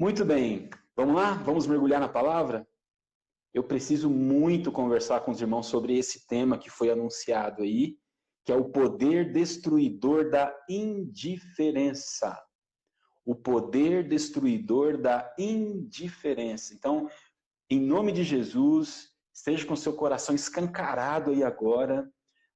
Muito bem, vamos lá? Vamos mergulhar na palavra? Eu preciso muito conversar com os irmãos sobre esse tema que foi anunciado aí, que é o poder destruidor da indiferença. O poder destruidor da indiferença. Então, em nome de Jesus, esteja com seu coração escancarado aí agora,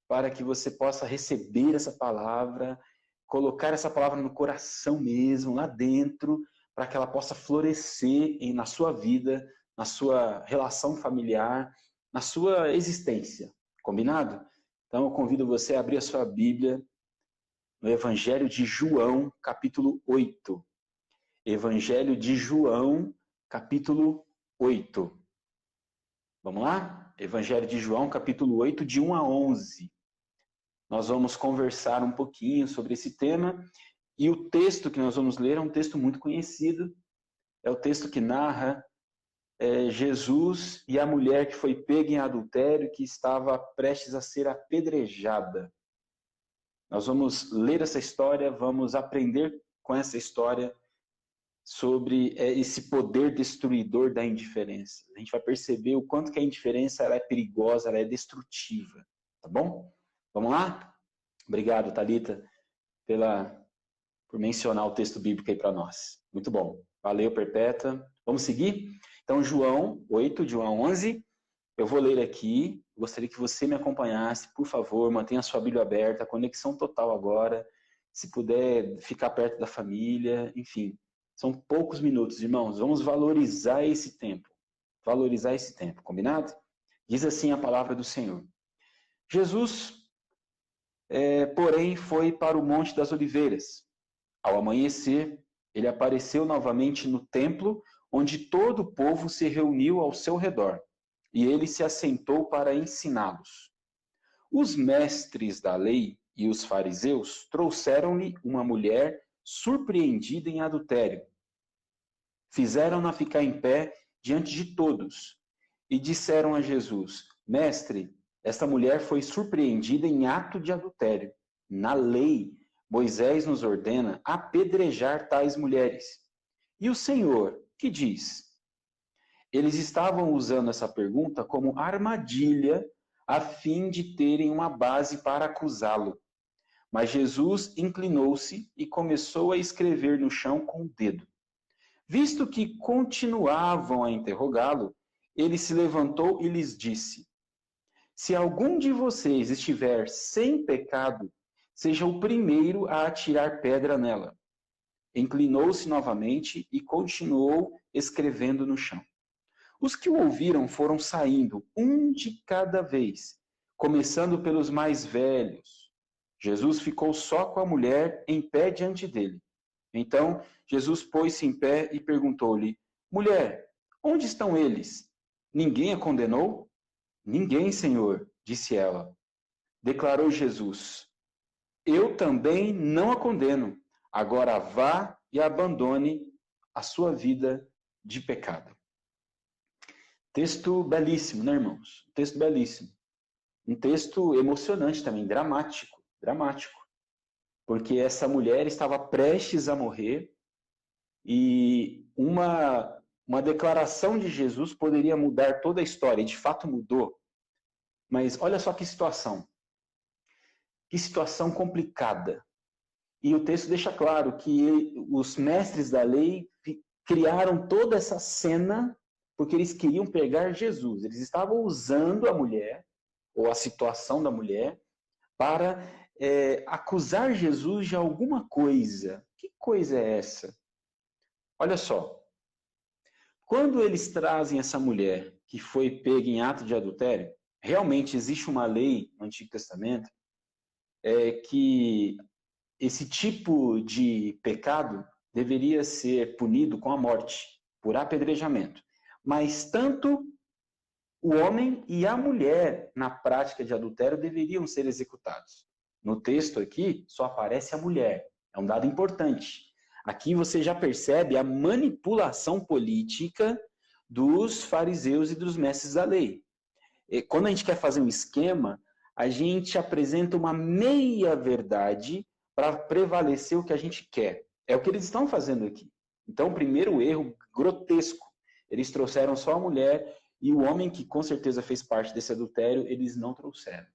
para que você possa receber essa palavra, colocar essa palavra no coração mesmo, lá dentro, para que ela possa florescer na sua vida, na sua relação familiar, na sua existência. Combinado? Então eu convido você a abrir a sua Bíblia no Evangelho de João, capítulo 8. Evangelho de João, capítulo 8. Vamos lá? Evangelho de João, capítulo 8, de 1 a 11. Nós vamos conversar um pouquinho sobre esse tema. E o texto que nós vamos ler é um texto muito conhecido. É o texto que narra Jesus e a mulher que foi pega em adultério, que estava prestes a ser apedrejada. Nós vamos ler essa história, vamos aprender com essa história sobre esse poder destruidor da indiferença. A gente vai perceber o quanto que a indiferença ela é perigosa, ela é destrutiva. Tá bom? Vamos lá? Obrigado, Thalita, por mencionar o texto bíblico aí para nós. Muito bom. Valeu, Perpétua. Vamos seguir? Então, João 8, de 1 a 11. Eu vou ler aqui. Gostaria que você me acompanhasse. Por favor, mantenha a sua Bíblia aberta. Conexão total agora. Se puder ficar perto da família. Enfim, são poucos minutos, irmãos. Vamos valorizar esse tempo. Valorizar esse tempo. Combinado? Diz assim a palavra do Senhor. Jesus, porém, foi para o Monte das Oliveiras. Ao amanhecer, ele apareceu novamente no templo, onde todo o povo se reuniu ao seu redor, e ele se assentou para ensiná-los. Os mestres da lei e os fariseus trouxeram-lhe uma mulher surpreendida em adultério. Fizeram-na ficar em pé diante de todos, e disseram a Jesus: Mestre, esta mulher foi surpreendida em ato de adultério. Na lei, Moisés nos ordena apedrejar tais mulheres. E o Senhor, que diz? Eles estavam usando essa pergunta como armadilha a fim de terem uma base para acusá-lo. Mas Jesus inclinou-se e começou a escrever no chão com o dedo. Visto que continuavam a interrogá-lo, ele se levantou e lhes disse: Se algum de vocês estiver sem pecado, seja o primeiro a atirar pedra nela. Inclinou-se novamente e continuou escrevendo no chão. Os que o ouviram foram saindo, um de cada vez, começando pelos mais velhos. Jesus ficou só com a mulher em pé diante dele. Então, Jesus pôs-se em pé e perguntou-lhe: Mulher, onde estão eles? Ninguém a condenou? Ninguém, Senhor, disse ela. Declarou Jesus: Eu também não a condeno. Agora vá e abandone a sua vida de pecado. Texto belíssimo, né, irmãos? Texto belíssimo. Um texto emocionante também, dramático. Porque essa mulher estava prestes a morrer e uma declaração de Jesus poderia mudar toda a história, e de fato mudou. Mas olha só que situação. Que situação complicada. E o texto deixa claro que os mestres da lei criaram toda essa cena porque eles queriam pegar Jesus. Eles estavam usando a mulher, ou a situação da mulher, para acusar Jesus de alguma coisa. Que coisa é essa? Olha só. Quando eles trazem essa mulher que foi pega em ato de adultério, realmente existe uma lei no Antigo Testamento que esse tipo de pecado deveria ser punido com a morte, por apedrejamento. Mas tanto o homem e a mulher, na prática de adultério, deveriam ser executados. No texto aqui, só aparece a mulher. É um dado importante. Aqui você já percebe a manipulação política dos fariseus e dos mestres da lei. E quando a gente quer fazer um esquema, a gente apresenta uma meia-verdade para prevalecer o que a gente quer. É o que eles estão fazendo aqui. Então, o primeiro erro grotesco. Eles trouxeram só a mulher e o homem que com certeza fez parte desse adultério, eles não trouxeram.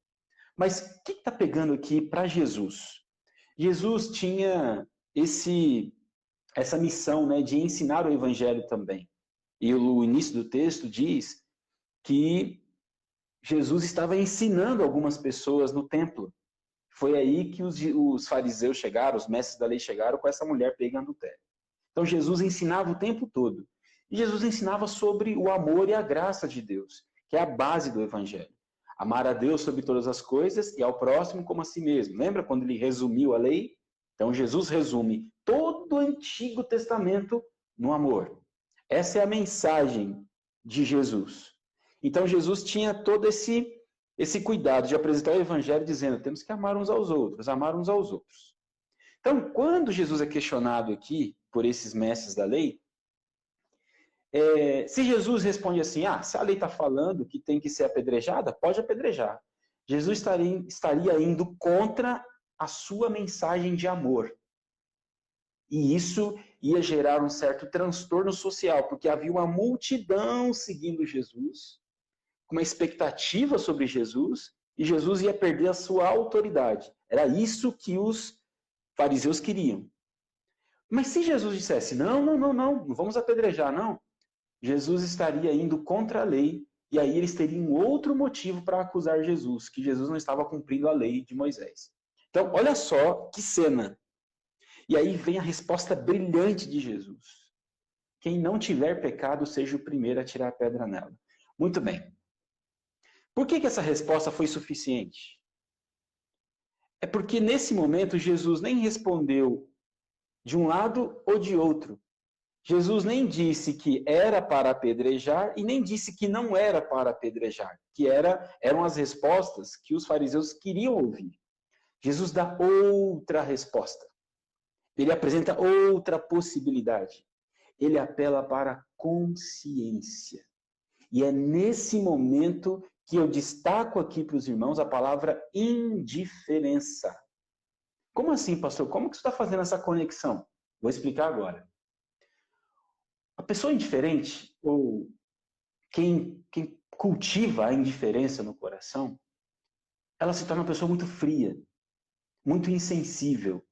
Mas o que está pegando aqui para Jesus? Jesus tinha essa missão, né, de ensinar o evangelho também. E o início do texto diz que Jesus estava ensinando algumas pessoas no templo. Foi aí que os fariseus chegaram, os mestres da lei chegaram com essa mulher pega em adultério. Então Jesus ensinava o tempo todo. E Jesus ensinava sobre o amor e a graça de Deus, que é a base do evangelho. Amar a Deus sobre todas as coisas e ao próximo como a si mesmo. Lembra quando ele resumiu a lei? Então Jesus resume todo o Antigo Testamento no amor. Essa é a mensagem de Jesus. Então Jesus tinha todo esse cuidado de apresentar o evangelho dizendo, temos que amar uns aos outros, amar uns aos outros. Então, quando Jesus é questionado aqui por esses mestres da lei, se Jesus responde assim, se a lei está falando que tem que ser apedrejada, pode apedrejar. Jesus estaria indo contra a sua mensagem de amor. E isso ia gerar um certo transtorno social, porque havia uma multidão seguindo Jesus, com uma expectativa sobre Jesus, e Jesus ia perder a sua autoridade. Era isso que os fariseus queriam. Mas se Jesus dissesse, não vamos apedrejar, não, Jesus estaria indo contra a lei, e aí eles teriam outro motivo para acusar Jesus, que Jesus não estava cumprindo a lei de Moisés. Então, olha só que cena. E aí vem a resposta brilhante de Jesus. Quem não tiver pecado, seja o primeiro a tirar a pedra nela. Muito bem. Por que essa resposta foi suficiente? É porque nesse momento Jesus nem respondeu de um lado ou de outro. Jesus nem disse que era para apedrejar e nem disse que não era para apedrejar, que eram as respostas que os fariseus queriam ouvir. Jesus dá outra resposta. Ele apresenta outra possibilidade. Ele apela para a consciência. E é nesse momento que eu destaco aqui para os irmãos a palavra indiferença. Como assim, pastor? Como que você está fazendo essa conexão? Vou explicar agora. A pessoa indiferente, ou quem cultiva a indiferença no coração, ela se torna uma pessoa muito fria, muito insensível.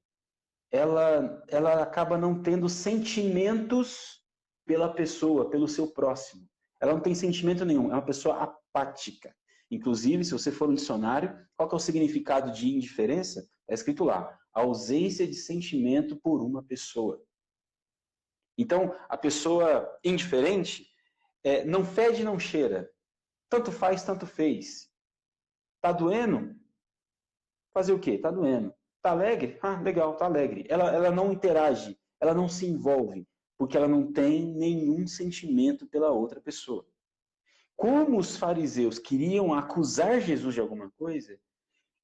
Ela acaba não tendo sentimentos pela pessoa, pelo seu próximo. Ela não tem sentimento nenhum, é uma pessoa apática. Inclusive, se você for no dicionário, qual que é o significado de indiferença? Está escrito lá, ausência de sentimento por uma pessoa. Então, a pessoa indiferente não fede, não cheira. Tanto faz, tanto fez. Tá doendo? Fazer o quê? Tá doendo. Tá alegre? Legal, tá alegre. Ela não interage, ela não se envolve, porque ela não tem nenhum sentimento pela outra pessoa. Como os fariseus queriam acusar Jesus de alguma coisa,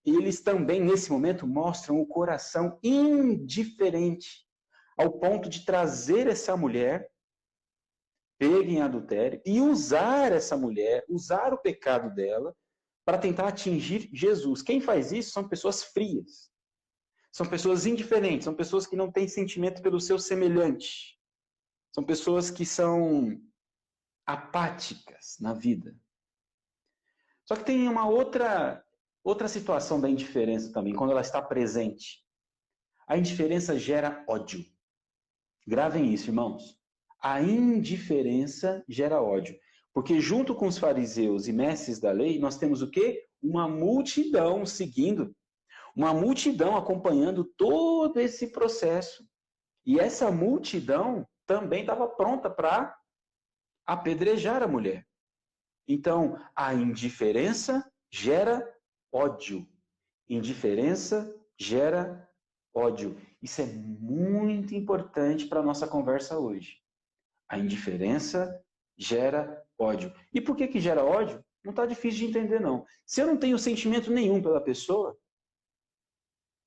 eles também, nesse momento, mostram o coração indiferente, ao ponto de trazer essa mulher, pega em adultério, e usar essa mulher, usar o pecado dela, para tentar atingir Jesus. Quem faz isso são pessoas frias. São pessoas indiferentes, são pessoas que não têm sentimento pelo seu semelhante. São pessoas que são apáticas na vida. Só que tem uma outra situação da indiferença também, quando ela está presente. A indiferença gera ódio. Gravem isso, irmãos. A indiferença gera ódio. Porque junto com os fariseus e mestres da lei, nós temos o quê? Uma multidão seguindo. Uma multidão acompanhando todo esse processo. E essa multidão também estava pronta para apedrejar a mulher. Então, a indiferença gera ódio. Indiferença gera ódio. Isso é muito importante para a nossa conversa hoje. A indiferença gera ódio. E por que gera ódio? Não está difícil de entender, não. Se eu não tenho sentimento nenhum pela pessoa,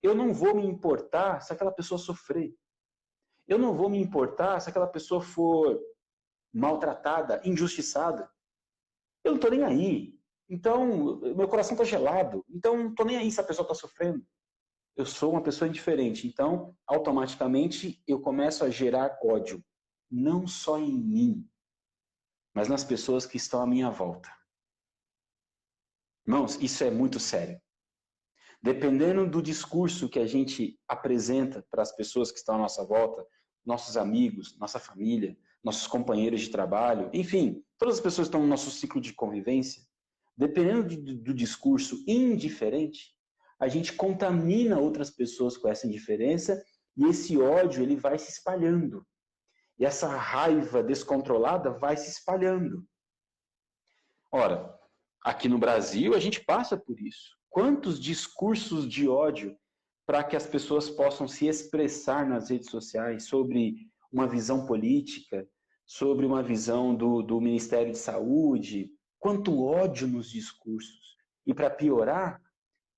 eu não vou me importar se aquela pessoa sofrer. Eu não vou me importar se aquela pessoa for maltratada, injustiçada. Eu não estou nem aí. Então, meu coração está gelado. Então, não estou nem aí se a pessoa está sofrendo. Eu sou uma pessoa indiferente. Então, automaticamente, eu começo a gerar ódio. não só em mim, mas nas pessoas que estão à minha volta. Irmãos, isso é muito sério. Dependendo do discurso que a gente apresenta para as pessoas que estão à nossa volta, nossos amigos, nossa família, nossos companheiros de trabalho, enfim, todas as pessoas que estão no nosso ciclo de convivência, dependendo do discurso indiferente, a gente contamina outras pessoas com essa indiferença e esse ódio ele vai se espalhando. E essa raiva descontrolada vai se espalhando. Ora, aqui no Brasil a gente passa por isso. Quantos discursos de ódio para que as pessoas possam se expressar nas redes sociais sobre uma visão política, sobre uma visão do Ministério de Saúde. Quanto ódio nos discursos. E para piorar,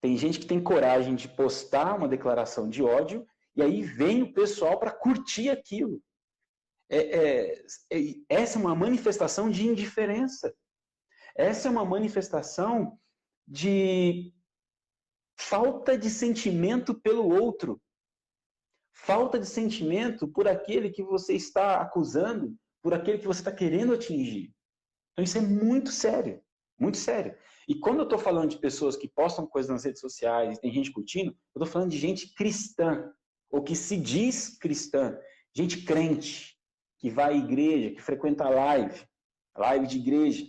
tem gente que tem coragem de postar uma declaração de ódio e aí vem o pessoal para curtir aquilo. Essa é uma manifestação de indiferença. Essa é uma manifestação de falta de sentimento pelo outro. Falta de sentimento por aquele que você está acusando, por aquele que você está querendo atingir. Então isso é muito sério, muito sério. E quando eu estou falando de pessoas que postam coisas nas redes sociais, tem gente curtindo, eu estou falando de gente cristã, ou que se diz cristã, gente crente, que vai à igreja, que frequenta live de igreja.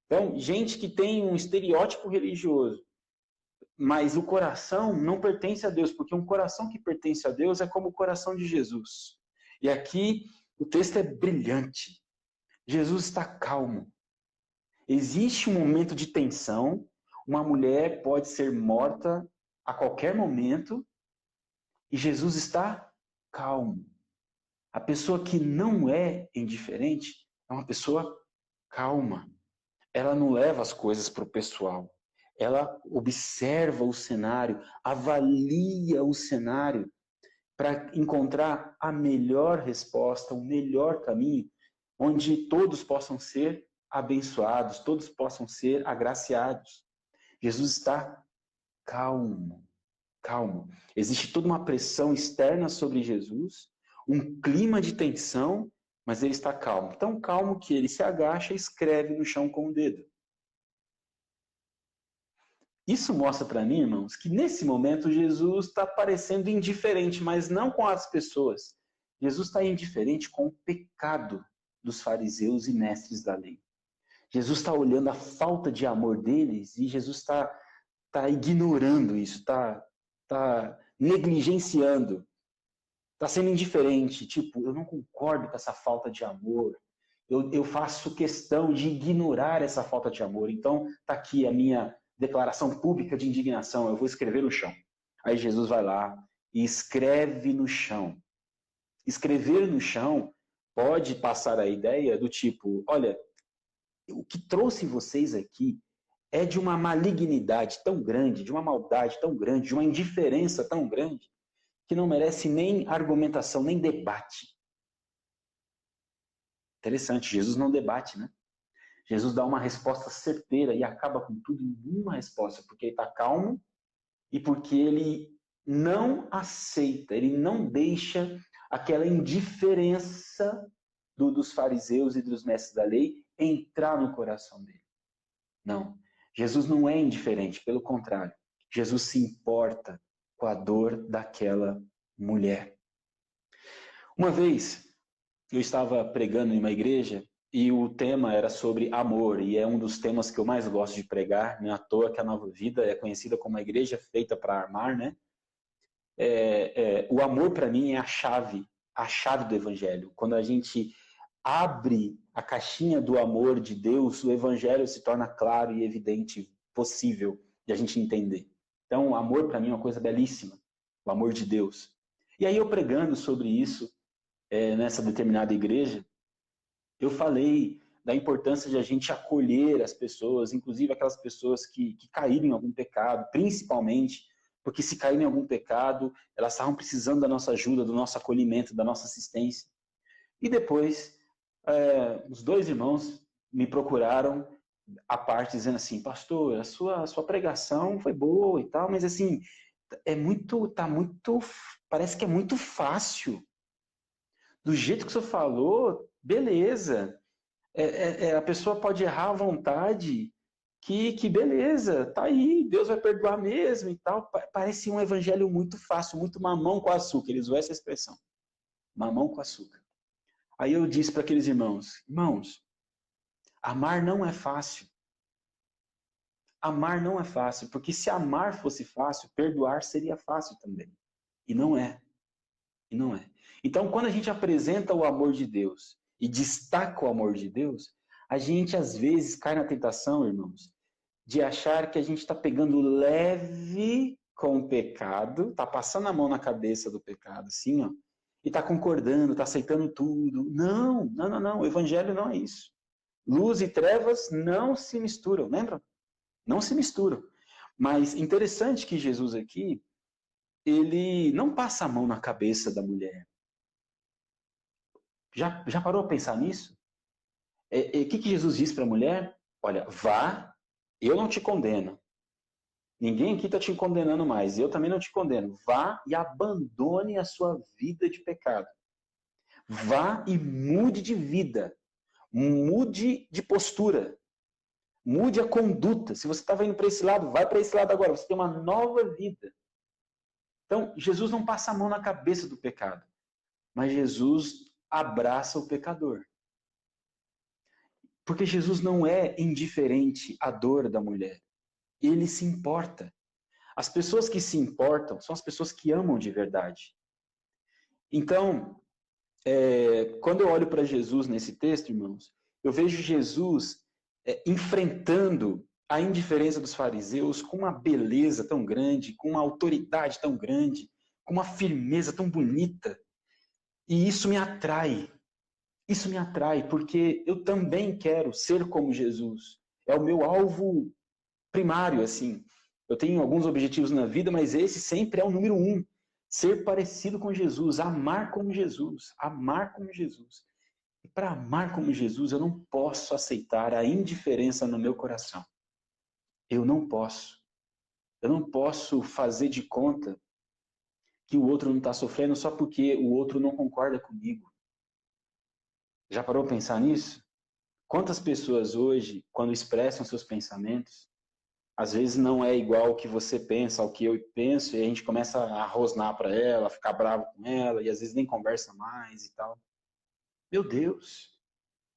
Então, gente que tem um estereótipo religioso, mas o coração não pertence a Deus, porque um coração que pertence a Deus é como o coração de Jesus. E aqui o texto é brilhante. Jesus está calmo. Existe um momento de tensão, uma mulher pode ser morta a qualquer momento, e Jesus está calmo. A pessoa que não é indiferente é uma pessoa calma. Ela não leva as coisas para o pessoal. Ela observa o cenário, avalia o cenário para encontrar a melhor resposta, o melhor caminho, onde todos possam ser abençoados, todos possam ser agraciados. Jesus está calmo, calmo. Existe toda uma pressão externa sobre Jesus, um clima de tensão, mas ele está calmo. Tão calmo que ele se agacha e escreve no chão com o dedo. Isso mostra para mim, irmãos, que nesse momento Jesus está parecendo indiferente, mas não com as pessoas. Jesus está indiferente com o pecado dos fariseus e mestres da lei. Jesus está olhando a falta de amor deles e Jesus está ignorando isso, está negligenciando, está sendo indiferente. Tipo, eu não concordo com essa falta de amor, eu faço questão de ignorar essa falta de amor. Então, está aqui a minha declaração pública de indignação, eu vou escrever no chão. Aí Jesus vai lá e escreve no chão. Escrever no chão pode passar a ideia do tipo, olha, o que trouxe vocês aqui é de uma malignidade tão grande, de uma maldade tão grande, de uma indiferença tão grande, que não merece nem argumentação, nem debate. Interessante, Jesus não debate, né? Jesus dá uma resposta certeira e acaba com tudo em uma resposta, porque ele está calmo e porque ele não aceita, ele não deixa aquela indiferença dos fariseus e dos mestres da lei entrar no coração dele. Não, Jesus não é indiferente, pelo contrário, Jesus se importa com a dor daquela mulher. Uma vez, eu estava pregando em uma igreja e o tema era sobre amor, e é um dos temas que eu mais gosto de pregar, não é à toa que a Nova Vida é conhecida como uma igreja feita para amar, né? O amor para mim é a chave do evangelho. Quando a gente abre a caixinha do amor de Deus, o evangelho se torna claro e evidente, possível de a gente entender. Então, o amor para mim é uma coisa belíssima, o amor de Deus. E aí eu pregando sobre isso, nessa determinada igreja, eu falei da importância de a gente acolher as pessoas, inclusive aquelas pessoas que caíram em algum pecado, principalmente porque se caíram em algum pecado, elas estavam precisando da nossa ajuda, do nosso acolhimento, da nossa assistência. E depois, os dois irmãos me procuraram à parte, dizendo assim, pastor, a sua pregação foi boa e tal, mas assim, parece que é muito fácil. do jeito que você falou, beleza. A pessoa pode errar à vontade, que beleza, tá aí, Deus vai perdoar mesmo e tal. Parece um evangelho muito fácil, muito mamão com açúcar. Eles usam essa expressão, mamão com açúcar. Aí eu disse para aqueles irmãos, amar não é fácil. Amar não é fácil, porque se amar fosse fácil, perdoar seria fácil também. E não é. E não é. Então, quando a gente apresenta o amor de Deus e destaca o amor de Deus, a gente às vezes cai na tentação, irmãos, de achar que a gente está pegando leve com o pecado, está passando a mão na cabeça do pecado, assim, ó, e está concordando, está aceitando tudo. Não, não, não, não. O evangelho não é isso. Luz e trevas não se misturam, lembra? Não se misturam. Mas interessante que Jesus aqui, ele não passa a mão na cabeça da mulher. Já parou a pensar nisso? O que Jesus diz para a mulher? Olha, vá, eu não te condeno. Ninguém aqui está te condenando mais. Eu também não te condeno. Vá e abandone a sua vida de pecado. Vá e mude de vida. Mude de postura. Mude a conduta. Se você estava indo para esse lado, vai para esse lado agora. Você tem uma nova vida. Então, Jesus não passa a mão na cabeça do pecado. Mas Jesus abraça o pecador. Porque Jesus não é indiferente à dor da mulher. Ele se importa. As pessoas que se importam são as pessoas que amam de verdade. Então, quando eu olho para Jesus nesse texto, irmãos, eu vejo Jesus enfrentando a indiferença dos fariseus com uma beleza tão grande, com uma autoridade tão grande, com uma firmeza tão bonita. E isso me atrai. Isso me atrai, porque eu também quero ser como Jesus. É o meu alvo primário, assim. Eu tenho alguns objetivos na vida, mas esse sempre é o número 1. Ser parecido com Jesus, amar como Jesus, amar como Jesus. E para amar como Jesus, eu não posso aceitar a indiferença no meu coração. Eu não posso. Eu não posso fazer de conta que o outro não está sofrendo só porque o outro não concorda comigo. Já parou para pensar nisso? Quantas pessoas hoje, quando expressam seus pensamentos, às vezes não é igual ao que você pensa, ao que eu penso, e a gente começa a rosnar para ela, ficar bravo com ela, e às vezes nem conversa mais e tal. Meu Deus,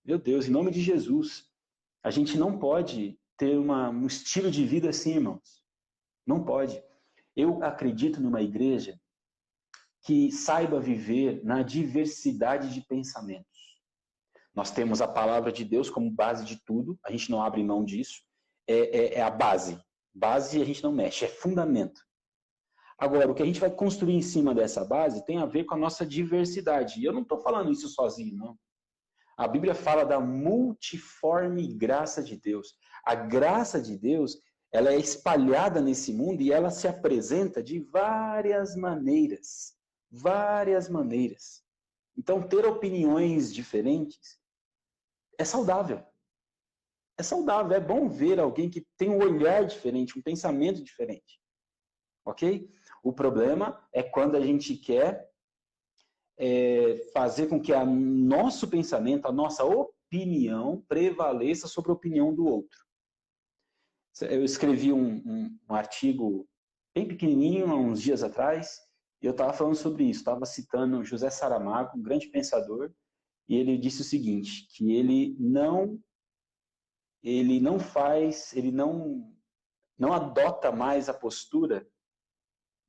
em nome de Jesus, a gente não pode ter um estilo de vida assim, irmãos. Não pode. Eu acredito numa igreja que saiba viver na diversidade de pensamentos. Nós temos a palavra de Deus como base de tudo, a gente não abre mão disso, é a base. Base a gente não mexe, é fundamento. Agora, o que a gente vai construir em cima dessa base tem a ver com a nossa diversidade. E eu não estou falando isso sozinho, não. A Bíblia fala da multiforme graça de Deus. A graça de Deus, ela é espalhada nesse mundo e ela se apresenta de várias maneiras. Várias maneiras. Então, ter opiniões diferentes é saudável. É saudável, é bom ver alguém que tem um olhar diferente, um pensamento diferente. Ok? O problema é quando a gente quer fazer com que o nosso pensamento, a nossa opinião prevaleça sobre a opinião do outro. Eu escrevi um artigo bem pequenininho, há uns dias atrás, e eu estava falando sobre isso, estava citando José Saramago, um grande pensador, e ele disse o seguinte, que ele não adota mais a postura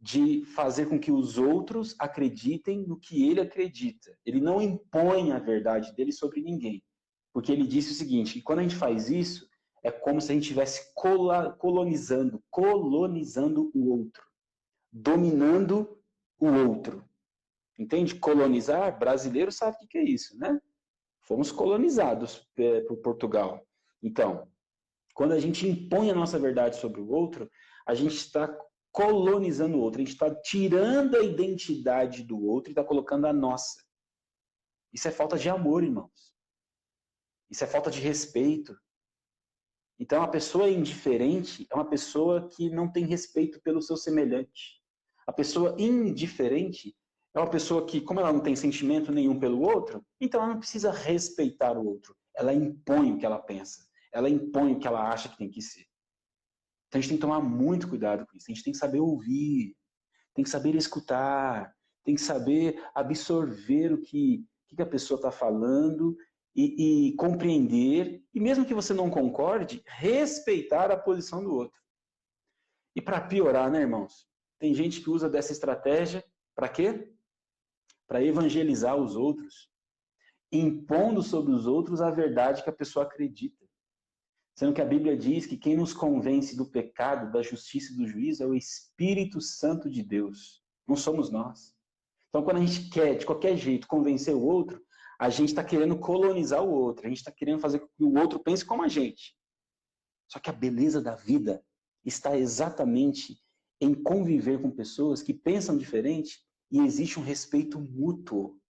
de fazer com que os outros acreditem no que ele acredita. Ele não impõe a verdade dele sobre ninguém. Porque ele disse o seguinte, que quando a gente faz isso, é como se a gente estivesse colonizando o outro, dominando o outro. Entende? Colonizar, brasileiro sabe o que é isso, né? Fomos colonizados por Portugal. Então, quando a gente impõe a nossa verdade sobre o outro, a gente está colonizando o outro, a gente está tirando a identidade do outro e está colocando a nossa. Isso é falta de amor, irmãos. Isso é falta de respeito. Então, a pessoa indiferente é uma pessoa que não tem respeito pelo seu semelhante. A pessoa indiferente É uma pessoa que, como ela não tem sentimento nenhum pelo outro, então ela não precisa respeitar o outro. Ela impõe o que ela pensa. Ela impõe o que ela acha que tem que ser. Então a gente tem que tomar muito cuidado com isso. A gente tem que saber ouvir, tem que saber escutar, tem que saber absorver o que a pessoa está falando e compreender, e mesmo que você não concorde, respeitar a posição do outro. E para piorar, né, irmãos? Tem gente que usa dessa estratégia para quê? Para evangelizar os outros, impondo sobre os outros a verdade que a pessoa acredita. Sendo que a Bíblia diz que quem nos convence do pecado, da justiça e do juízo é o Espírito Santo de Deus. Não somos nós. Então, quando a gente quer, de qualquer jeito, convencer o outro, a gente está querendo colonizar o outro. A gente está querendo fazer com que o outro pense como a gente. Só que a beleza da vida está exatamente em conviver com pessoas que pensam diferente e existe um respeito mútuo.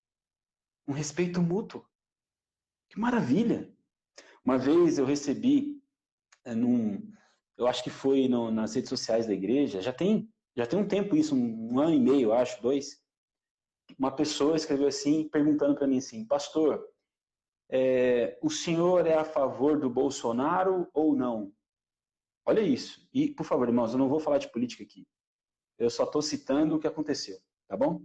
Um respeito mútuo. Que maravilha! Uma vez eu recebi, eu acho que foi nas redes sociais da igreja, já tem um tempo isso, um ano e meio, acho, 2. Uma pessoa escreveu assim, perguntando para mim assim, pastor, o senhor é a favor do Bolsonaro ou não? Olha isso. E, por favor, irmãos, eu não vou falar de política aqui. Eu só estou citando o que aconteceu, tá bom?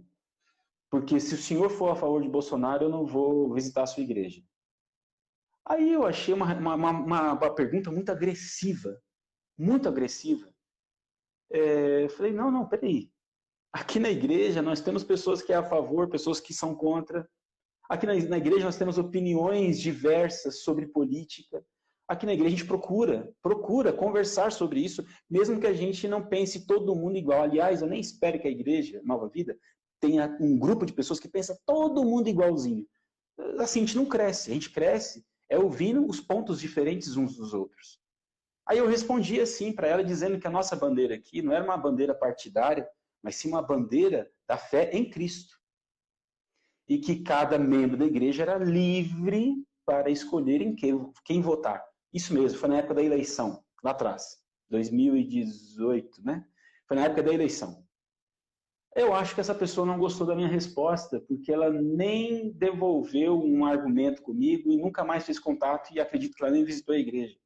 Porque se o senhor for a favor de Bolsonaro, eu não vou visitar a sua igreja. Aí eu achei uma pergunta muito agressiva. Muito agressiva. Eu falei, não, peraí. Aqui na igreja nós temos pessoas que é a favor, pessoas que são contra. Aqui na igreja nós temos opiniões diversas sobre política. Aqui na igreja a gente procura conversar sobre isso, mesmo que a gente não pense todo mundo igual. Aliás, eu nem espero que a igreja, Nova Vida, tenha um grupo de pessoas que pensa todo mundo igualzinho. Assim, a gente não cresce. A gente cresce ouvindo os pontos diferentes uns dos outros. Aí eu respondi assim para ela, dizendo que a nossa bandeira aqui não era uma bandeira partidária, mas sim uma bandeira da fé em Cristo. E que cada membro da igreja era livre para escolher em quem votar. Isso mesmo, foi na época da eleição, lá atrás, 2018, né? Foi na época da eleição. Eu acho que essa pessoa não gostou da minha resposta, porque ela nem devolveu um argumento comigo e nunca mais fez contato e acredito que ela nem visitou a igreja.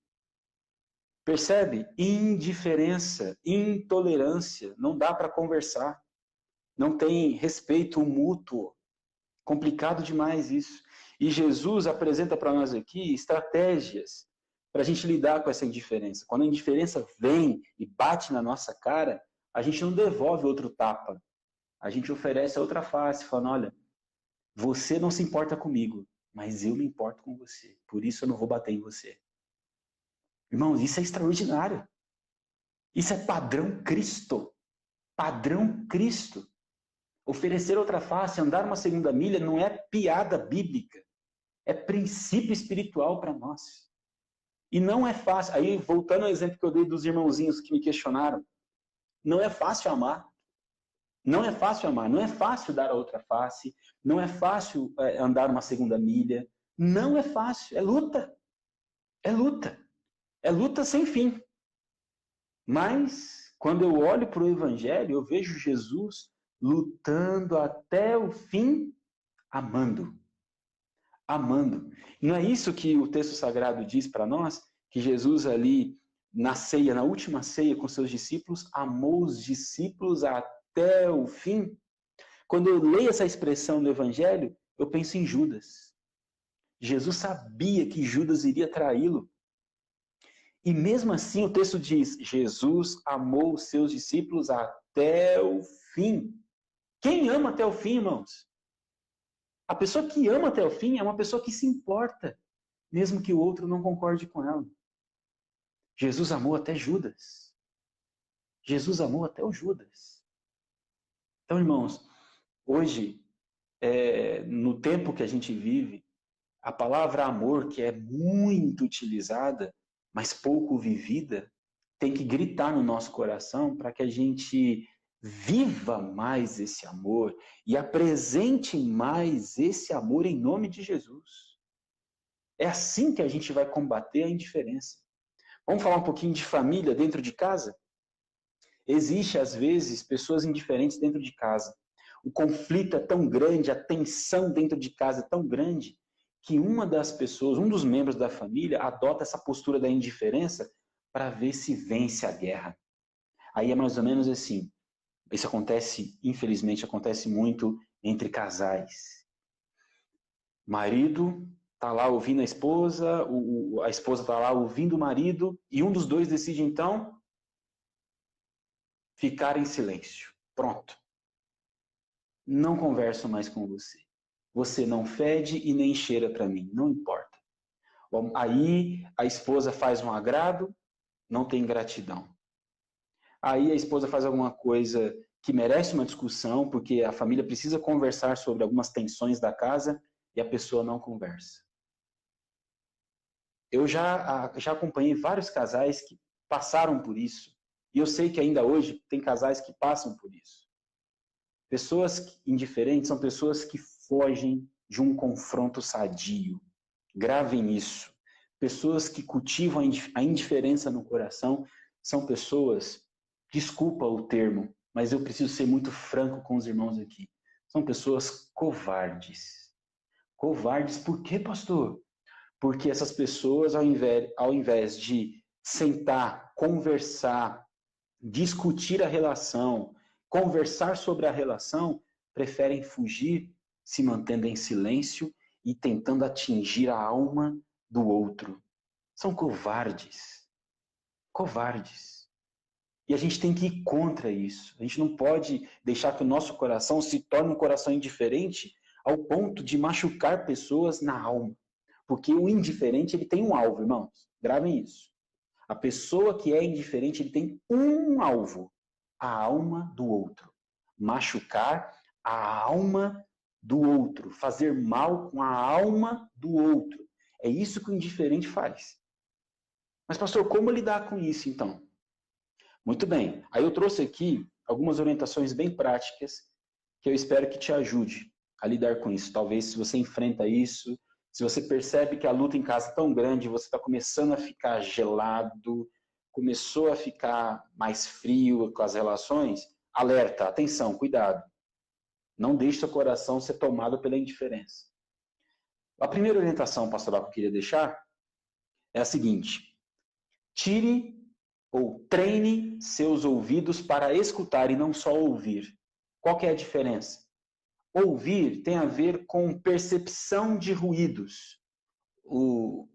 Percebe? Indiferença, intolerância, não dá para conversar. Não tem respeito mútuo. Complicado demais isso. E Jesus apresenta para nós aqui estratégias para a gente lidar com essa indiferença. Quando a indiferença vem e bate na nossa cara, a gente não devolve outro tapa. A gente oferece a outra face, falando, olha, você não se importa comigo, mas eu me importo com você. Por isso eu não vou bater em você. Irmãos, isso é extraordinário. Isso é padrão Cristo. Padrão Cristo. Oferecer outra face, andar uma segunda milha, não é piada bíblica. É princípio espiritual para nós. E não é fácil. Aí, voltando ao exemplo que eu dei dos irmãozinhos que me questionaram, não é fácil amar. Não é fácil amar. Não é fácil dar a outra face. Não é fácil andar uma segunda milha. Não é fácil. É luta. É luta. É luta sem fim. Mas, quando eu olho para o Evangelho, eu vejo Jesus lutando até o fim, amando. Amando. E não é isso que o texto sagrado diz para nós? Que Jesus ali, na ceia, na última ceia com seus discípulos, amou os discípulos até o fim? Quando eu leio essa expressão no Evangelho, eu penso em Judas. Jesus sabia que Judas iria traí-lo. E mesmo assim o texto diz, Jesus amou os seus discípulos até o fim. Quem ama até o fim, irmãos? A pessoa que ama até o fim é uma pessoa que se importa, mesmo que o outro não concorde com ela. Jesus amou até Judas. Jesus amou até o Judas. Então, irmãos, hoje, no tempo que a gente vive, a palavra amor, que é muito utilizada, mas pouco vivida, tem que gritar no nosso coração para que a gente viva mais esse amor e apresente mais esse amor em nome de Jesus. É assim que a gente vai combater a indiferença. Vamos falar um pouquinho de família dentro de casa? Existe, às vezes, pessoas indiferentes dentro de casa. o conflito é tão grande, a tensão dentro de casa é tão grande, que uma das pessoas, um dos membros da família, adota essa postura da indiferença para ver se vence a guerra. Aí é mais ou menos assim. Isso acontece, infelizmente, acontece muito entre casais. Marido está lá ouvindo a esposa está lá ouvindo o marido, e um dos dois decide, então, ficar em silêncio. Pronto. Não converso mais com você. Você não fede e nem cheira para mim, não importa. Bom, aí a esposa faz um agrado, não tem gratidão. Aí a esposa faz alguma coisa que merece uma discussão, porque a família precisa conversar sobre algumas tensões da casa e a pessoa não conversa. Eu já acompanhei vários casais que passaram por isso, e eu sei que ainda hoje tem casais que passam por isso. Pessoas indiferentes são pessoas que fogem de um confronto sadio. Gravem isso. Pessoas que cultivam a indiferença no coração são pessoas, desculpa o termo, mas eu preciso ser muito franco com os irmãos aqui. São pessoas covardes. Covardes por quê, pastor? Porque essas pessoas, ao invés de sentar, conversar, discutir a relação, conversar sobre a relação, preferem fugir, se mantendo em silêncio e tentando atingir a alma do outro. São covardes. Covardes. E a gente tem que ir contra isso. A gente não pode deixar que o nosso coração se torne um coração indiferente ao ponto de machucar pessoas na alma. Porque o indiferente, ele tem um alvo, irmãos. Gravem isso. A pessoa que é indiferente, ele tem um alvo. A alma do outro. Machucar a alma do outro. Fazer mal com a alma do outro. É isso que o indiferente faz. Mas, pastor, como lidar com isso, então? Muito bem. Aí eu trouxe aqui algumas orientações bem práticas que eu espero que te ajude a lidar com isso. Talvez se você enfrenta isso, se você percebe que a luta em casa é tão grande, você está começando a ficar gelado, começou a ficar mais frio com as relações, alerta, atenção, cuidado. Não deixe seu coração ser tomado pela indiferença. A primeira orientação pastoral que eu queria deixar é a seguinte: tire ou treine seus ouvidos para escutar e não só ouvir. Qual que é a diferença? Ouvir tem a ver com percepção de ruídos. O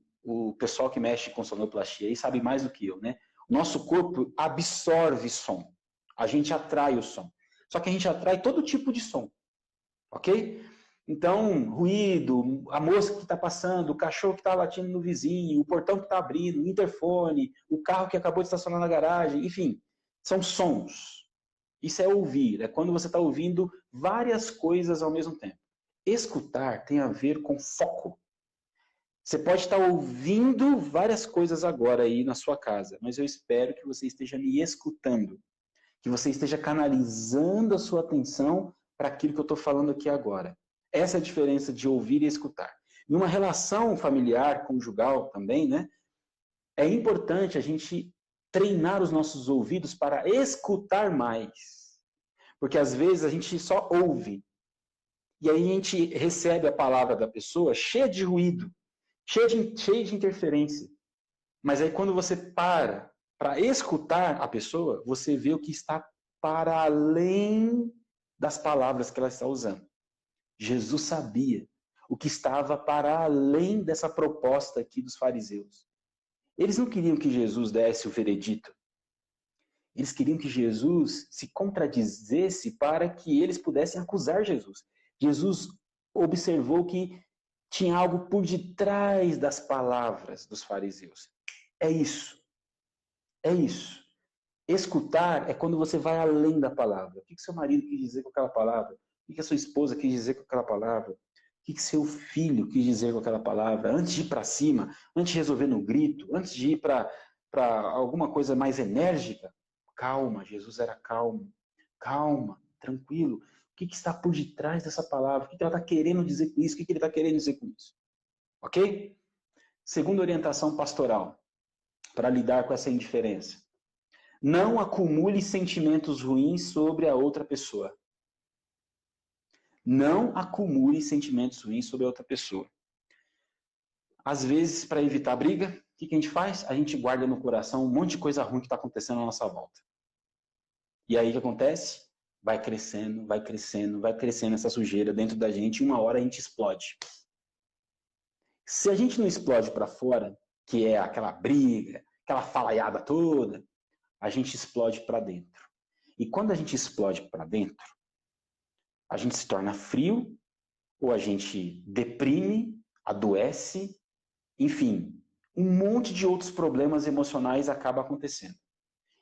pessoal que mexe com sonoplastia aí sabe mais do que eu, né? O nosso corpo absorve som. A gente atrai o som. Só que a gente atrai todo tipo de som. Ok? Então, ruído, a mosca que está passando, o cachorro que está latindo no vizinho, o portão que está abrindo, o interfone, o carro que acabou de estacionar na garagem, enfim, são sons. Isso é ouvir, é quando você está ouvindo várias coisas ao mesmo tempo. Escutar tem a ver com foco. Você pode estar ouvindo várias coisas agora aí na sua casa, mas eu espero que você esteja me escutando, que você esteja canalizando a sua atenção para aquilo que eu estou falando aqui agora. Essa é a diferença de ouvir e escutar. Numa relação familiar, conjugal também, né? É importante a gente treinar os nossos ouvidos para escutar mais. Porque às vezes a gente só ouve. E aí a gente recebe a palavra da pessoa cheia de ruído, cheia de interferência. Mas aí quando você para escutar a pessoa, você vê o que está para além das palavras que ela está usando. Jesus sabia o que estava para além dessa proposta aqui dos fariseus. Eles não queriam que Jesus desse o veredito. Eles queriam que Jesus se contradizesse para que eles pudessem acusar Jesus. Jesus observou que tinha algo por detrás das palavras dos fariseus. É isso. É isso. Escutar é quando você vai além da palavra. O que seu marido quis dizer com aquela palavra? O que a sua esposa quis dizer com aquela palavra? O que seu filho quis dizer com aquela palavra? Antes de ir para cima, antes de resolver no grito, antes de ir para alguma coisa mais enérgica, calma, Jesus era calmo. Calma, tranquilo. O que está por detrás dessa palavra? O que ela está querendo dizer com isso? O que ele está querendo dizer com isso? Ok? Segunda orientação pastoral para lidar com essa indiferença. Não acumule sentimentos ruins sobre a outra pessoa. Não acumule sentimentos ruins sobre a outra pessoa. Às vezes, para evitar briga, o que a gente faz? A gente guarda no coração um monte de coisa ruim que está acontecendo à nossa volta. E aí o que acontece? Vai crescendo, vai crescendo, vai crescendo essa sujeira dentro da gente e uma hora a gente explode. Se a gente não explode para fora, que é aquela briga, aquela falaiada toda, a gente explode para dentro. E quando a gente explode para dentro, a gente se torna frio, ou a gente deprime, adoece, enfim, um monte de outros problemas emocionais acaba acontecendo.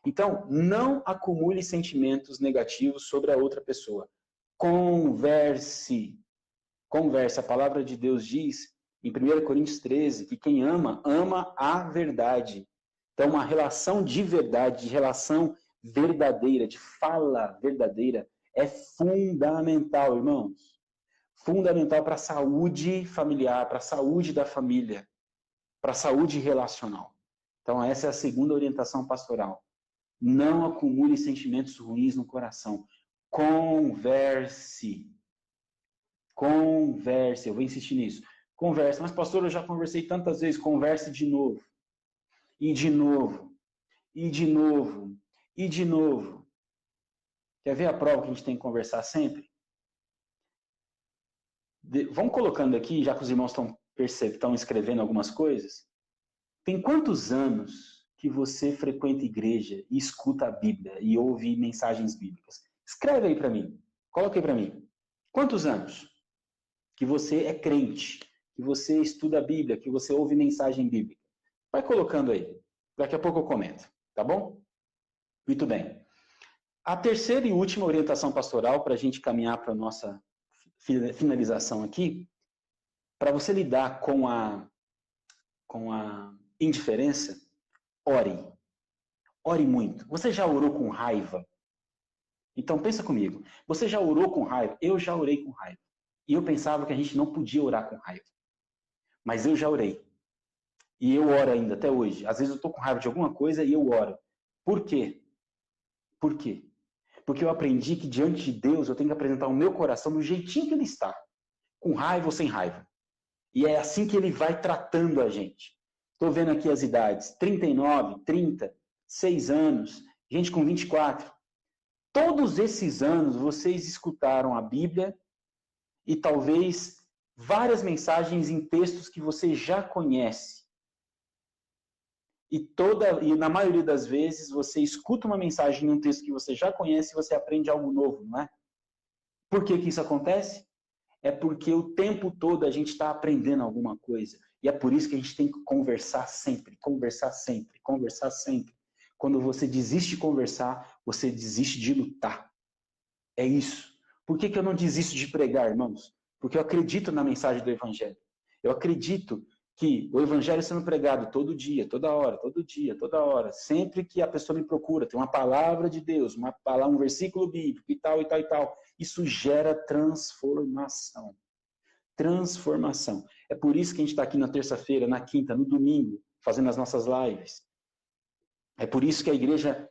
Então, não acumule sentimentos negativos sobre a outra pessoa. Converse. Converse. A palavra de Deus diz, em 1 Coríntios 13, que quem ama, ama a verdade. Então, uma relação de verdade, de relação verdadeira, de fala verdadeira, é fundamental, irmãos. Fundamental para a saúde familiar, para a saúde da família, para a saúde relacional. Então, essa é a segunda orientação pastoral. Não acumule sentimentos ruins no coração. Converse. Converse. Eu vou insistir nisso. Converse. Mas, pastor, eu já conversei tantas vezes. Converse de novo. E de novo. E de novo. E de novo. Quer ver a prova que a gente tem que conversar sempre? Vamos colocando aqui, já que os irmãos estão escrevendo algumas coisas. Tem quantos anos que você frequenta igreja e escuta a Bíblia e ouve mensagens bíblicas? Escreve aí para mim. Coloca aí para mim. Quantos anos que você é crente, que você estuda a Bíblia, que você ouve mensagem bíblica? Vai colocando aí. Daqui a pouco eu comento. Tá bom? Muito bem. A terceira e última orientação pastoral, para a gente caminhar para a nossa finalização aqui, para você lidar com a indiferença, ore. Ore muito. Você já orou com raiva? Então pensa comigo. Você já orou com raiva? Eu já orei com raiva. E eu pensava que a gente não podia orar com raiva. Mas eu já orei. E eu oro ainda, até hoje. Às vezes eu estou com raiva de alguma coisa e eu oro. Por quê? Por quê? Porque eu aprendi que diante de Deus eu tenho que apresentar o meu coração do jeitinho que ele está. Com raiva ou sem raiva. E é assim que ele vai tratando a gente. Estou vendo aqui as idades. 39, 30, 6 anos. Gente com 24. Todos esses anos vocês escutaram a Bíblia e talvez várias mensagens em textos que você já conhece. E na maioria das vezes você escuta uma mensagem em um texto que você já conhece e você aprende algo novo, não é? Por que isso acontece? É porque o tempo todo a gente está aprendendo alguma coisa. E é por isso que a gente tem que conversar sempre, conversar sempre, conversar sempre. Quando você desiste de conversar, você desiste de lutar. É isso. Por que eu não desisto de pregar, irmãos? Porque eu acredito na mensagem do Evangelho. Eu acredito que o Evangelho sendo pregado todo dia, toda hora, todo dia, toda hora, sempre que a pessoa me procura, tem uma palavra de Deus, um versículo bíblico e tal, e tal, e tal. Isso gera transformação. Transformação. É por isso que a gente está aqui na terça-feira, na quinta, no domingo, fazendo as nossas lives. É por isso que a igreja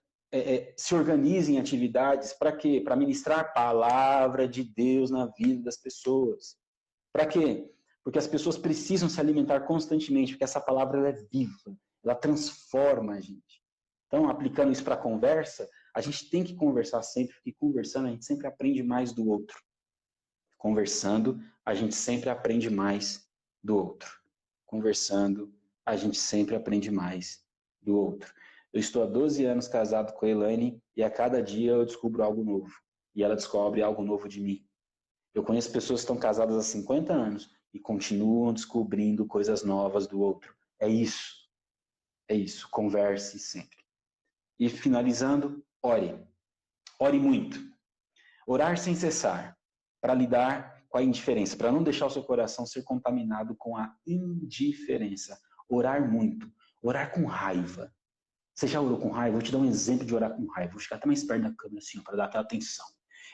se organiza em atividades. Para quê? Para ministrar a palavra de Deus na vida das pessoas. Para quê? Porque as pessoas precisam se alimentar constantemente, porque essa palavra ela é viva, ela transforma a gente. Então, aplicando isso para a conversa, a gente tem que conversar sempre, porque conversando a gente sempre aprende mais do outro. Conversando, a gente sempre aprende mais do outro. Conversando, a gente sempre aprende mais do outro. Eu estou há 12 anos casado com a Elaine e a cada dia eu descubro algo novo. E ela descobre algo novo de mim. Eu conheço pessoas que estão casadas há 50 anos e continuam descobrindo coisas novas do outro. É isso. É isso. Converse sempre. E finalizando, ore. Ore muito. Orar sem cessar. Para lidar com a indiferença. Para não deixar o seu coração ser contaminado com a indiferença. Orar muito. Orar com raiva. Você já orou com raiva? Vou te dar um exemplo de orar com raiva. Vou ficar até mais perto da câmera assim, para dar aquela atenção.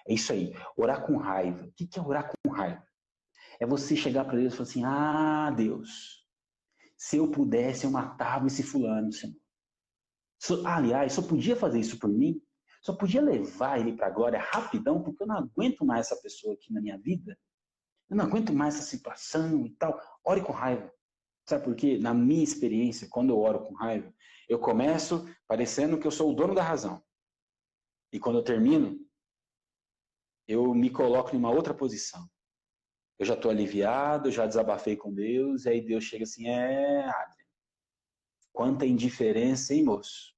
É isso aí. Orar com raiva. O que é orar com raiva? É você chegar para Deus e falar assim, ah, Deus, se eu pudesse, eu matava esse fulano, Senhor. Aliás, só podia fazer isso por mim? Só podia levar ele para a glória rapidão, porque eu não aguento mais essa pessoa aqui na minha vida. Eu não aguento mais essa situação e tal. Ore com raiva. Sabe por quê? Na minha experiência, quando eu oro com raiva, eu começo parecendo que eu sou o dono da razão. E quando eu termino, eu me coloco em uma outra posição. Eu já estou aliviado, já desabafei com Deus, e aí Deus chega assim, Adrian, quanta indiferença, hein, moço?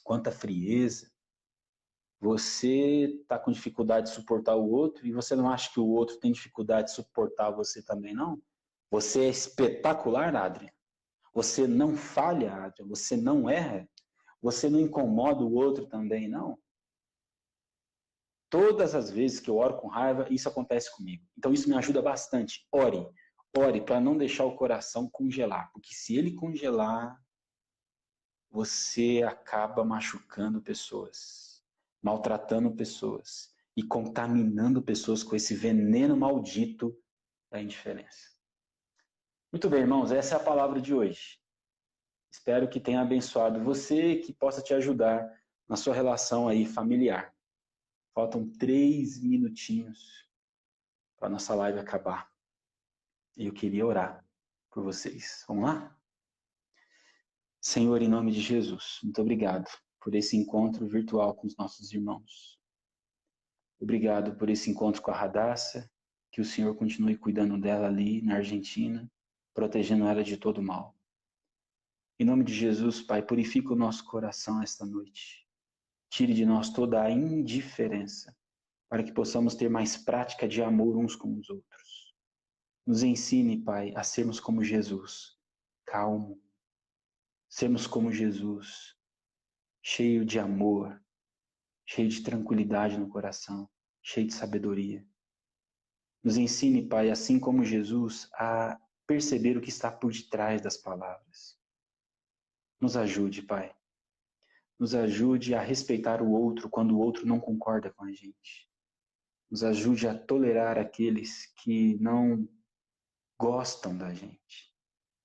Quanta frieza. Você está com dificuldade de suportar o outro, e você não acha que o outro tem dificuldade de suportar você também, não? Você é espetacular, Adrian. Você não falha, Adrian. Você não erra. Você não incomoda o outro também, não? Todas as vezes que eu oro com raiva, isso acontece comigo. Então isso me ajuda bastante. Ore. Ore para não deixar o coração congelar. Porque se ele congelar, você acaba machucando pessoas, maltratando pessoas e contaminando pessoas com esse veneno maldito da indiferença. Muito bem, irmãos, essa é a palavra de hoje. Espero que tenha abençoado você, que possa te ajudar na sua relação aí familiar. Faltam 3 minutinhos para a nossa live acabar. E eu queria orar por vocês. Vamos lá? Senhor, em nome de Jesus, muito obrigado por esse encontro virtual com os nossos irmãos. Obrigado por esse encontro com a Radassa, que o Senhor continue cuidando dela ali na Argentina, protegendo ela de todo mal. Em nome de Jesus, Pai, purifica o nosso coração esta noite. Tire de nós toda a indiferença, para que possamos ter mais prática de amor uns com os outros. Nos ensine, Pai, a sermos como Jesus, calmo. Sermos como Jesus, cheio de amor, cheio de tranquilidade no coração, cheio de sabedoria. Nos ensine, Pai, assim como Jesus, a perceber o que está por detrás das palavras. Nos ajude, Pai. Nos ajude a respeitar o outro quando o outro não concorda com a gente. Nos ajude a tolerar aqueles que não gostam da gente.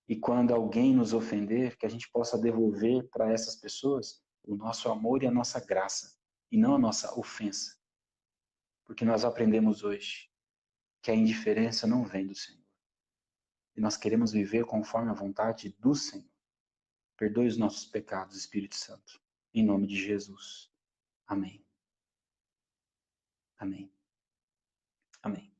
E quando alguém nos ofender, que a gente possa devolver para essas pessoas o nosso amor e a nossa graça, e não a nossa ofensa. Porque nós aprendemos hoje que a indiferença não vem do Senhor. E nós queremos viver conforme a vontade do Senhor. Perdoe os nossos pecados, Espírito Santo. Em nome de Jesus. Amém. Amém. Amém.